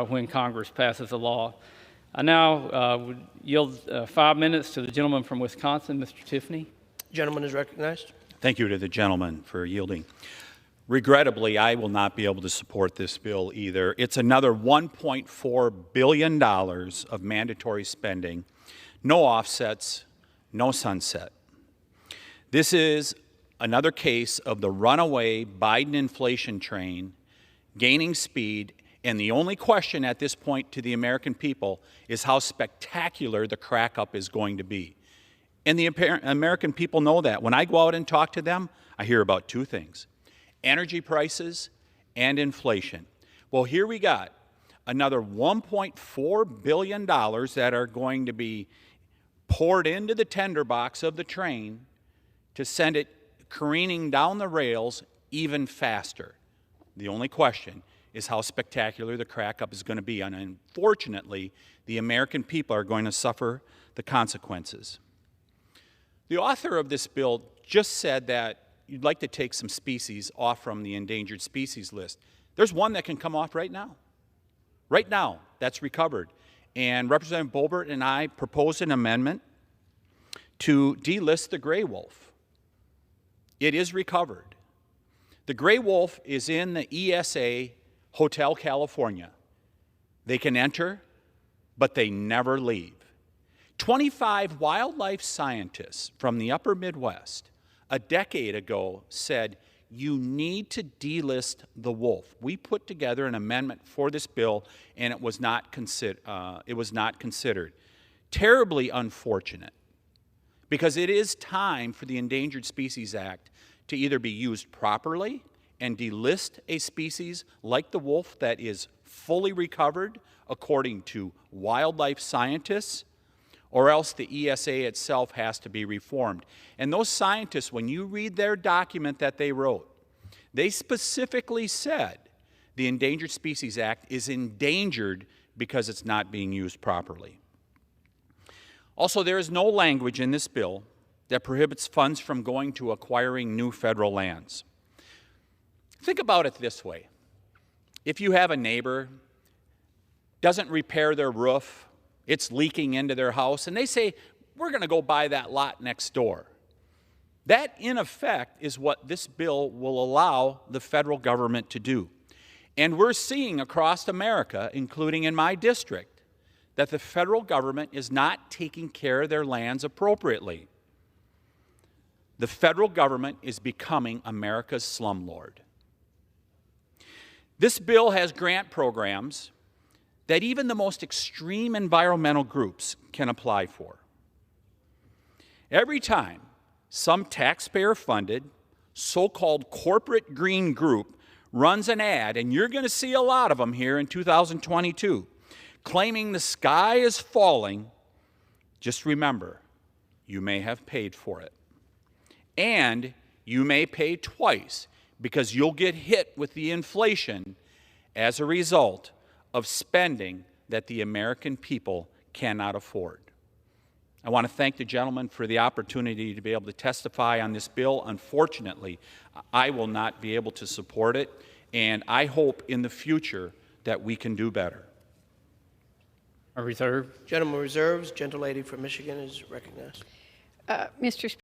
when Congress passes a law. I now would yield 5 minutes to the gentleman from Wisconsin, Mr. Tiffany. Gentleman is recognized. Thank you to the gentleman for yielding. Regrettably, I will not be able to support this bill either. It's another $1.4 billion of mandatory spending, no offsets, no sunset. This is another case of the runaway Biden inflation train gaining speed, and the only question at this point to the American people is how spectacular the crack-up is going to be. And the American people know that. When I go out and talk to them, I hear about two things: energy prices and inflation. Well, here we got another $1.4 billion that are going to be poured into the tinderbox of the train to send it careening down the rails even faster. The only question is how spectacular the crack-up is going to be, and unfortunately, the American people are going to suffer the consequences. The author of this bill just said that you'd like to take some species off from the endangered species list. There's one that can come off right now. Right now, that's recovered. And Representative Boebert and I proposed an amendment to delist the gray wolf. It is recovered. The gray wolf is in the ESA Hotel California. They can enter, but they never leave. 25 wildlife scientists from the upper Midwest a decade ago said, you need to delist the wolf. We put together an amendment for this bill, and it was not considered. Terribly unfortunate, because it is time for the Endangered Species Act to either be used properly and delist a species like the wolf that is fully recovered according to wildlife scientists, or else the ESA itself has to be reformed. And those scientists, when you read their document that they wrote, they specifically said the Endangered Species Act is endangered because it's not being used properly. Also, there is no language in this bill that prohibits funds from going to acquiring new federal lands. Think about it this way. If you have a neighbor, doesn't repair their roof, it's leaking into their house, and they say, we're going to go buy that lot next door. That, in effect, is what this bill will allow the federal government to do. And we're seeing across America, including in my district, that the federal government is not taking care of their lands appropriately. The federal government is becoming America's slumlord. This bill has grant programs that even the most extreme environmental groups can apply for. Every time some taxpayer-funded, so-called corporate green group runs an ad, and you're going to see a lot of them here in 2022, claiming the sky is falling, just remember, you may have paid for it. And you may pay twice, because you'll get hit with the inflation as a result of spending that the American people cannot afford. I want to thank the gentleman for the opportunity to be able to testify on this bill. Unfortunately, I will not be able to support it, and I hope in the future that we can do better. I reserve. Gentleman reserves. Gentlelady from Michigan is recognized. Mr.